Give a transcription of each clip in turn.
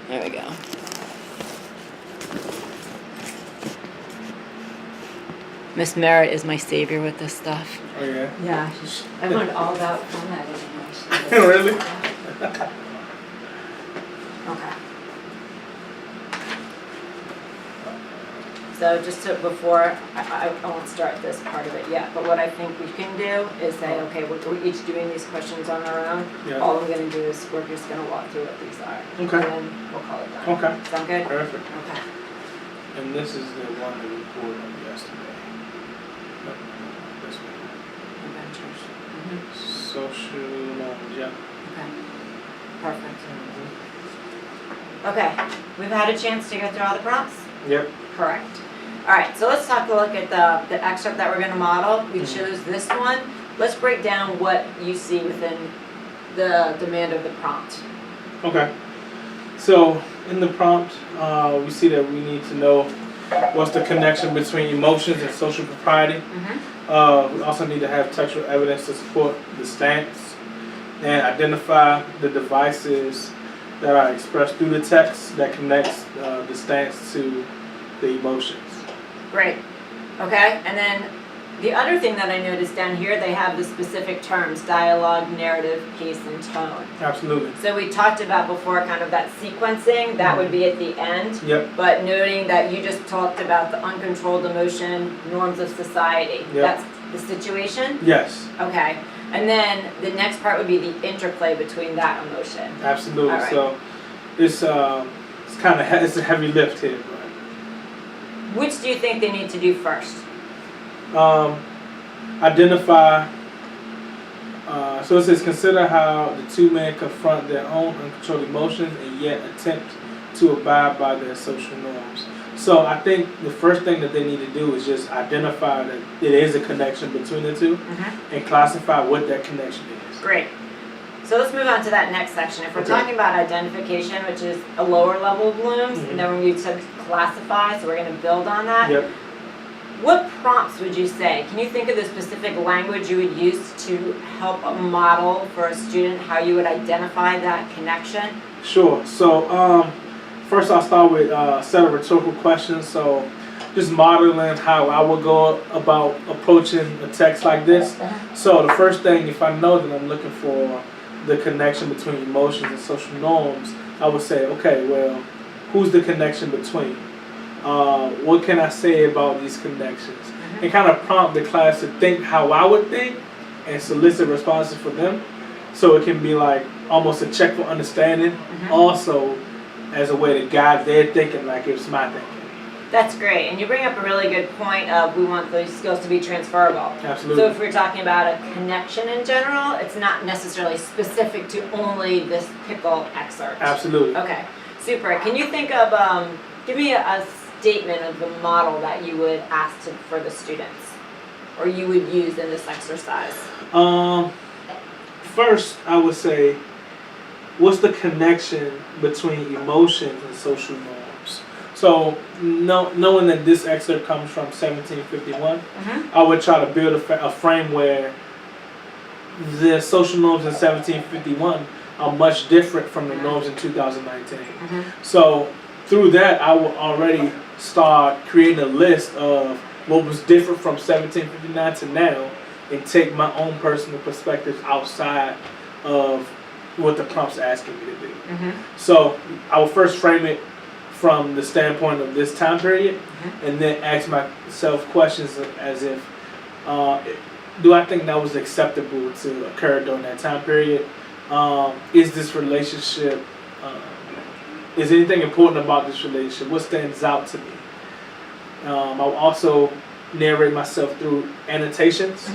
There we go. Miss Merritt is my savior with this stuff. Oh yeah. Yeah, I learned all about formatting. Really? Okay. So just to, before, I won't start this part of it yet, but what I think we can do is say, okay, we're each doing these questions on our own. Yeah. All I'm gonna do is, we're just gonna walk through what these are. Okay. And then we'll call it done. Okay. Sound good? Perfect. Okay. And this is the one that we pulled up yesterday. No, this one. Adventures. Social knowledge, yeah. Okay. Perfect. Okay, we've had a chance to go through all the prompts? Yep. Correct. All right, so let's take a look at the excerpt that we're going to model. We chose this one. Let's break down what you see within the demand of the prompt. Okay. So in the prompt, we see that we need to know what's the connection between emotions and social propriety. We also need to have textual evidence to support the stance and identify the devices that are expressed through the text that connects the stance to the emotions. Great. Okay, and then the other thing that I noticed down here, they have the specific terms: dialogue, narrative, pace, and tone. Absolutely. So we talked about before kind of that sequencing, that would be at the end. Yep. But noting that you just talked about the uncontrolled emotion, norms of society. Yep. That's the situation? Yes. Okay. And then the next part would be the interplay between that emotion. Absolutely. All right. So it's kind of it's a heavy lift here. Which do you think they need to do first? Identify. So it says, consider how the two men confront their own uncontrolled emotions and yet attempt to abide by their social norms. So I think the first thing that they need to do is just identify that it is a connection between the two and classify what that connection is. Great. So let's move on to that next section. If we're Okay. talking about identification, which is a lower level of Bloom's, and then we said classify, so we're going to build on that. Yep. What prompts would you say? Can you think of the specific language you would use to help model for a student how you would identify that connection? Sure. So first I'll start with a set of rhetorical questions. So just modeling how I would go about approaching a text like this. So the first thing, if I know that I'm looking for the connection between emotions and social norms, I would say, okay, well, who's the connection between? What can I say about these connections? And kind of prompt the class to think how I would think and solicit responses for them. So it can be like almost a check for understanding, also as a way to guide their thinking like it's my thinking. That's great, and you bring up a really good point of we want those skills to be transferable. Absolutely. So if we're talking about a connection in general, it's not necessarily specific to only this pickle excerpt. Absolutely. Okay, super. Can you think of, give me a statement of the model that you would ask for the students, or you would use in this exercise? First, I would say, what's the connection between emotions and social norms? So, knowing that this excerpt comes from 1751, I would try to build a frame where the social norms in 1751 are much different from the norms in 2019. So, through that, I will already start creating a list of what was different from 1759 to now and take my own personal perspectives outside of what the prompt's asking me to do. So, I will first frame it from the standpoint of this time period, and then ask myself questions as if, do I think that was acceptable to occur during that time period? Is this relationship, is anything important about this relationship? What stands out to me? I'll also narrate myself through annotations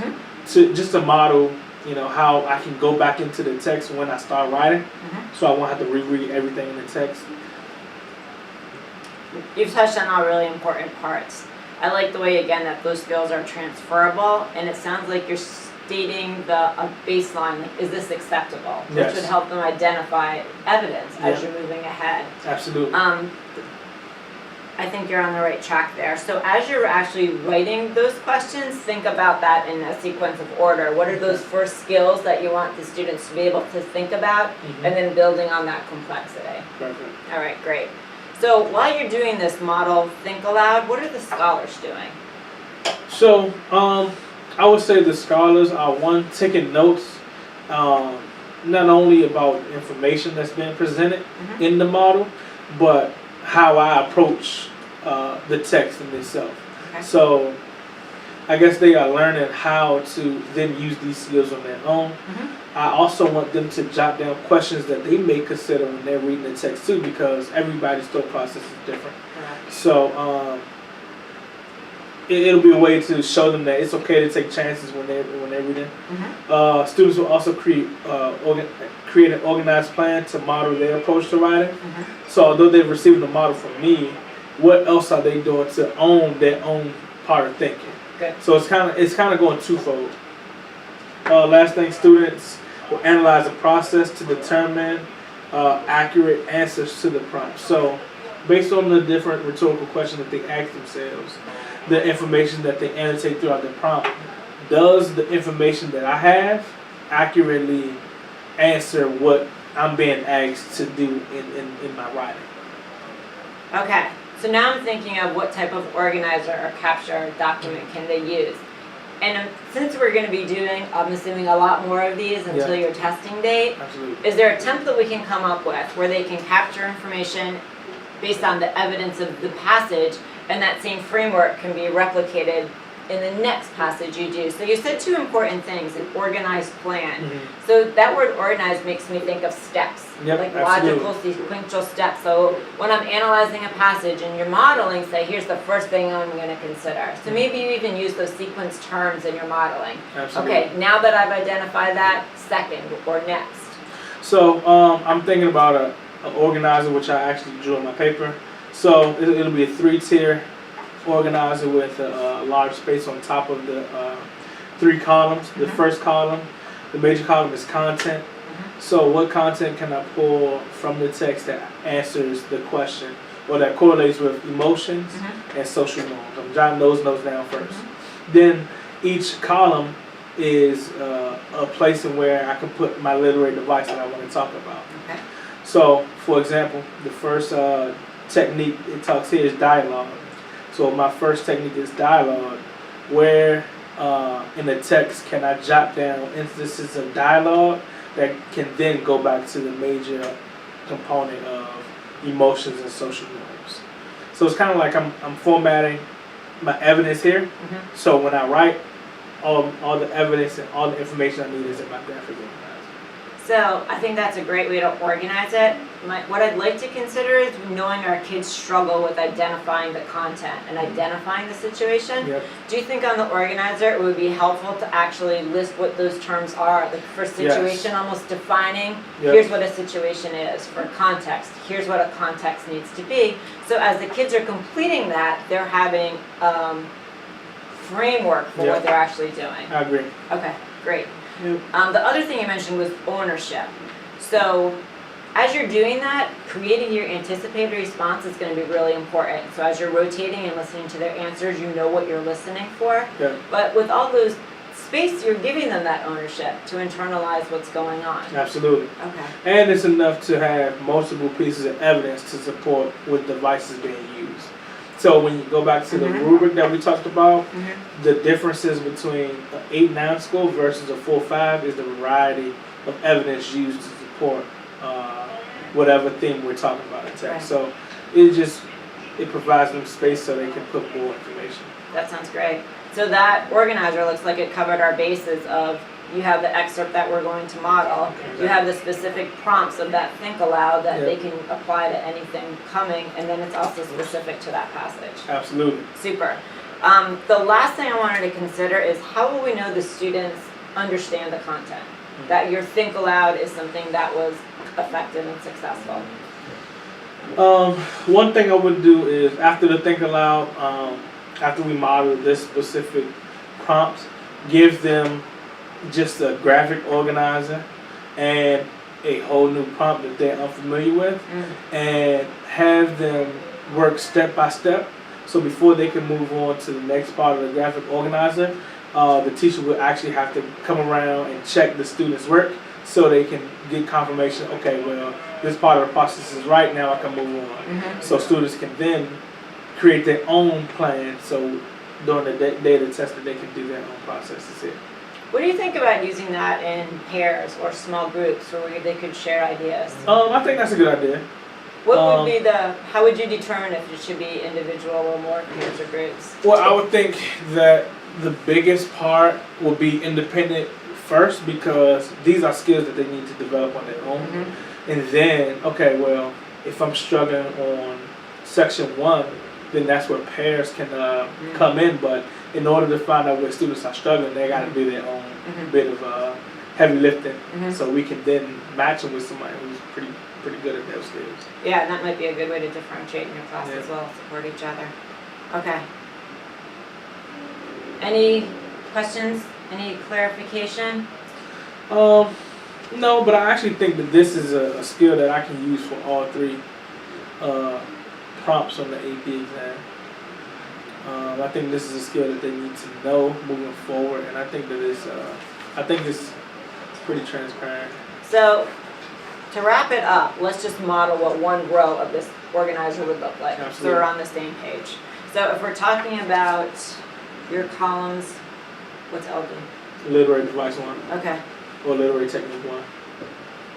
to model, how I can go back into the text when I start writing, so I won't have to reread everything in the text. You've touched on all really important parts. I like the way, again, that those skills are transferable, and it sounds like you're stating a baseline, is this acceptable? Yes. Which would help them identify evidence as you're moving ahead. Absolutely. I think you're on the right track there. So as you're actually writing those questions, think about that in a sequence of order. What are those first skills that you want the students to be able to think about, and then building on that complexity. Perfect. All right, great. So while you're doing this model Think Aloud, what are the scholars doing? So, I would say the scholars are one, taking notes, not only about information that's been presented in the model, but how I approach the text in itself. Okay. So, I guess they are learning how to then use these skills on their own. I also want them to jot down questions that they may consider when they're reading the text too, because everybody's thought process is different. So it'll be a way to show them that it's okay to take chances when they're reading. Students will also create an organized plan to model their approach to writing. So although they're receiving the model from me, what else are they doing to own their own part of thinking? Good. So it's kind of going twofold. Last thing, students will analyze the process to determine accurate answers to the prompt. So based on the different rhetorical questions that they ask themselves, the information that they annotate throughout the prompt, does the information that I have accurately answer what I'm being asked to do in my writing? Okay, so now I'm thinking of what type of organizer or capture document can they use. And since we're going to be doing, I'm assuming, a lot more of these until your testing date, Absolutely. is there a template we can come up with where they can capture information based on the evidence of the passage, and that same framework can be replicated in the next passage you do? So you said two important things: an organized plan. So that word organized makes me think of steps, like logical, sequential steps. So when I'm analyzing a passage and you're modeling, say, here's the first thing I'm going to consider. So maybe you even use those sequence terms in your modeling. Absolutely. Okay, now that I've identified that, second or next. So I'm thinking about an organizer, which I actually drew in my paper. So it'll be a 3-tier organizer with a large space on top of the 3 columns. The first column, the major column, is content. So what content can I pull from the text that answers the question or that correlates with emotions and social norms? I'm jotting those notes down first. Then each column is a place in where I can put my literary device that I want to talk about. Okay. So, for example, the first technique it talks here is dialogue. So my first technique is dialogue. Where in the text can I jot down instances of dialogue that can then go back to the major component of emotions and social norms? So it's kind of like I'm formatting my evidence here. So when I write, all the evidence and all the information I need is in my graphic organizer. So I think that's a great way to organize it. What I'd like to consider is knowing our kids struggle with identifying the content and identifying the situation. Do you think on the organizer it would be helpful to actually list what those terms are? Like for situation, almost defining, here's what a situation is. For context, here's what a context needs to be. So as the kids are completing that, they're having framework for what they're actually doing. I agree. Okay, great. The other thing you mentioned was ownership. So as you're doing that, creating your anticipated response is going to be really important. So as you're rotating and listening to their answers, you know what you're listening for. But with all those space, you're giving them that ownership to internalize what's going on. Absolutely. Okay. And it's enough to have multiple pieces of evidence to support what device is being used. So when you go back to the rubric that we talked about, the differences between an 8-9 score versus a 4-5 is the variety of evidence used to support whatever theme we're talking about in text. Right. So it provides them space so they can put more information. That sounds great. So that organizer looks like it covered our bases of, you have the excerpt that we're going to model, you have the specific prompts of that Think Aloud that they can apply to anything coming, and then it's also specific to that passage. Absolutely. Super. The last thing I wanted to consider is, how will we know the students understand the content? That your Think Aloud is something that was effective and successful. One thing I would do is, after the Think Aloud, after we model this specific prompt, give them just a graphic organizer and a whole new prompt that they're unfamiliar with, and have them work step by step. So before they can move on to the next part of the graphic organizer, the teacher will actually have to come around and check the student's work so they can get confirmation, okay, well, this part of the process is right, now I can move on. So students can then create their own plan, so during the day of the test that they can do their own processes here. What do you think about using that in pairs or small groups where they could share ideas? I think that's a good idea. What would be how would you determine if it should be individual or more pairs or groups? Well, I would think that the biggest part will be independent first, because these are skills that they need to develop on their own. And then, okay, well, if I'm struggling on section 1, then that's where pairs can come in. But in order to find out where students are struggling, they got to do their own bit of heavy lifting, so we can then match them with somebody who's pretty good at those skills. Yeah, and that might be a good way to differentiate in your class as well, support each other. Okay. Any questions? Any clarification? No, but I actually think that this is a skill that I can use for all 3 prompts on the AP exam. I think this is a skill that they need to know moving forward, and I think that it's pretty transparent. So, to wrap it up, let's just model what one row of this organizer would look like. Absolutely. So we're on the same page. So if we're talking about your columns, what's LD? Literary device 1. Okay. Or literary technique 1.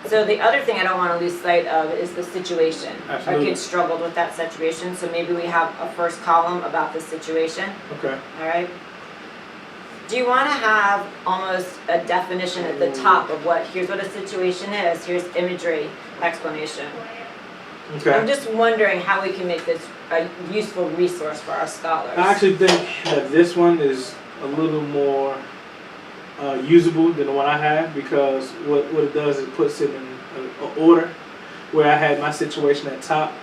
So the other thing I don't want to lose sight of is the situation. Absolutely. Our kids struggled with that situation, so maybe we have a first column about the situation. Okay. All right. Do you want to have almost a definition at the top of here's what a situation is, here's imagery, explanation? Okay. I'm just wondering how we can make this a useful resource for our scholars. I actually think that this one is a little more usable than the one I have, because what it does is it puts it in an order where I had my situation at top.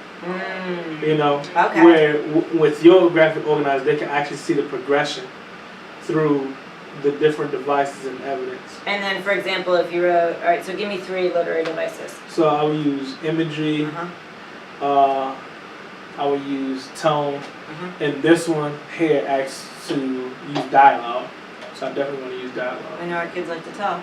You know, Okay. where with your graphic organizer, they can actually see the progression through the different devices and evidence. And then, for example, if you wrote, all right, so give me 3 literary devices. So I will use imagery, I will use tone, and this one here asks to use dialogue. So I definitely want to use dialogue. I know our kids like to talk.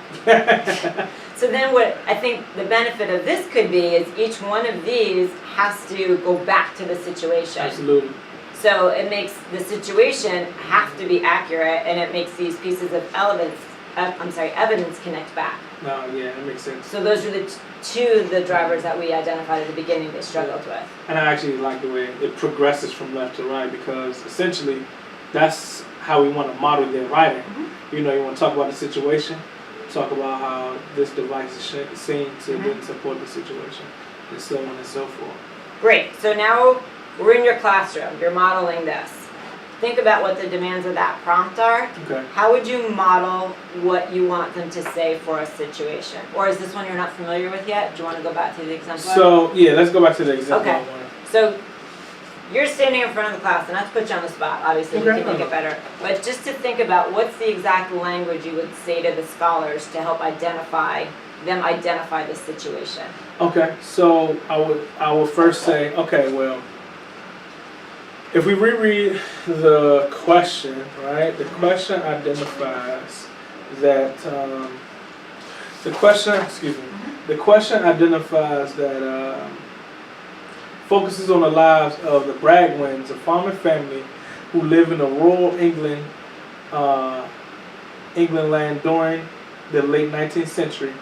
So then what I think the benefit of this could be is each one of these has to go back to the situation. Absolutely. So it makes the situation have to be accurate, and it makes these pieces of evidence connect back. No, yeah, that makes sense. So those are the drivers that we identified at the beginning they struggled with. And I actually like the way it progresses from left to right, because essentially that's how we want to model their writing. You know, you want to talk about the situation, talk about how this device is seen to then support the situation, and so on and so forth. Great. So now we're in your classroom. You're modeling this. Think about what the demands of that prompt are. Okay. How would you model what you want them to say for a situation? Or is this one you're not familiar with yet? Do you want to go back to the exemplar? So, yeah, let's go back to the exemplar Okay. one. So you're standing in front of the class, and not to put you on the spot, obviously you Okay. can make it better, but just to think about what's the exact language you would say to the scholars to help identify the situation. Okay, so I would first say, okay, well, if we reread the question, right, the question identifies that, the question identifies that focuses on the lives of the Bragwins, a farming family who live in a rural England land during the late 19th century.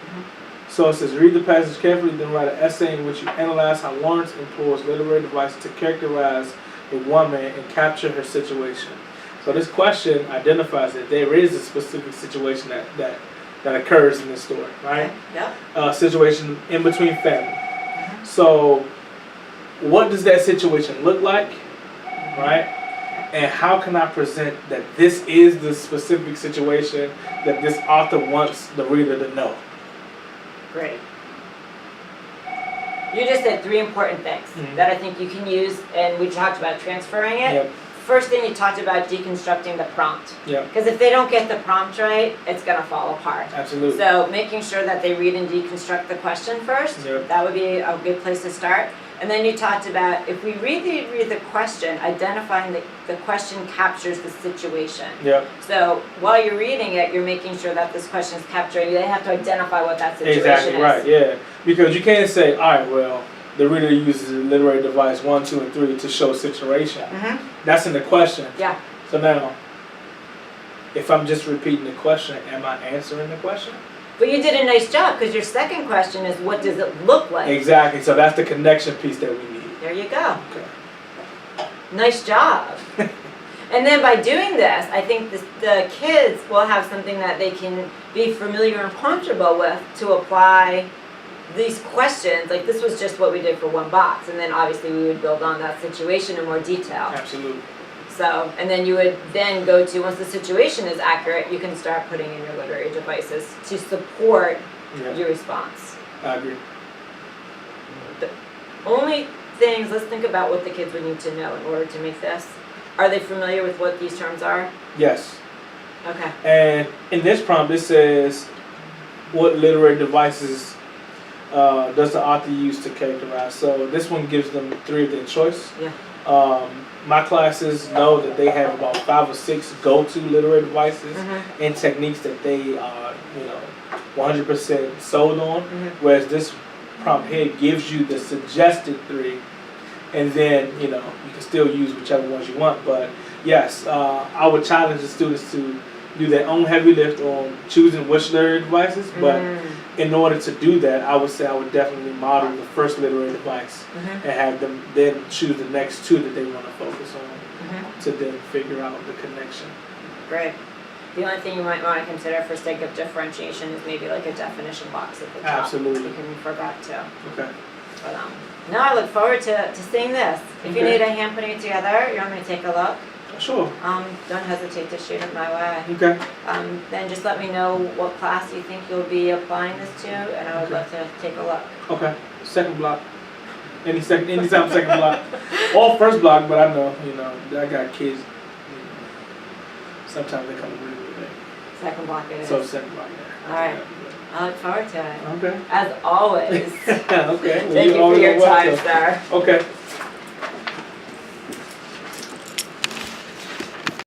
So it says, read the passage carefully, then write an essay in which you analyze how Lawrence employs literary devices to characterize a woman and capture her situation. So this question identifies that there is a specific situation that occurs in this story, right? Yeah. A situation in between family. So what does that situation look like, right? And how can I present that this is the specific situation that this author wants the reader to know? Great. You just said 3 important things that I think you can use, and we talked about transferring it. Yep. First thing, you talked about deconstructing the prompt. Yeah, Because if they don't get the prompt right, it's going to fall apart. absolutely. So making sure that they read and deconstruct the question first, Yep. that would be a good place to start. And then you talked about if we read the question, identifying the question captures the situation. Yep. So while you're reading it, you're making sure that this question is capturing. They have to identify what that situation Exactly is. right. Yeah. Because you can't say, all right, well, the reader uses a literary device 1, 2, and 3 to show situation. Mm-hmm. That's in the question. Yeah. So now, if I'm just repeating the question, am I answering the question? But you did a nice job because your second question is what does it look like? Exactly. So that's the connection piece that we need. There you go. Okay. Nice job. And then by doing this, I think the kids will have something that they can be familiar and comfortable with to apply these questions. Like this was just what we did for one box, and then obviously we would build on that situation in more detail. Absolutely. So, and then you would then go to, once the situation is accurate, you can start putting in your literary devices to support Yeah. your response. I agree. The only things, let's think about what the kids would need to know in order to make this. Are they familiar with what these terms are? Yes. Okay. And in this prompt, it says, what literary devices does the author use to characterize? So this one gives them 3 of their choice. Yeah. My classes know that they have about 5 or 6 go-to literary devices Mm-hmm. and techniques that they are, 100% sold on. Mm-hmm. Whereas this prompt here gives you the suggested 3, and then you can still use whichever ones you want. But yes, I would challenge the students to do their own heavy lift on choosing which literary devices. But in order to do that, I would say I would definitely model the first literary device Mm-hmm. and have them then choose the next 2 that they want to focus on Mm-hmm. to then figure out the connection. Great. The only thing you might want to consider for sake of differentiation is maybe like a definition box at the top. Absolutely. You can forget to. Okay. But no, I look forward to seeing this. If you Okay. need a hand putting it together, you want me to take a look? Sure. Don't hesitate to shoot it my way. Okay. Then just let me know what class you think you'll be applying this to, and I would Okay. love to take a look. Okay. Second block. Anytime second block. Or first block, but I know, I got kids. Sometimes they come really late. Second block it is. So second block, yeah. All right. I look forward to it. Okay. As always. Okay. Well, Thank you for always your welcome. time, sir. Okay.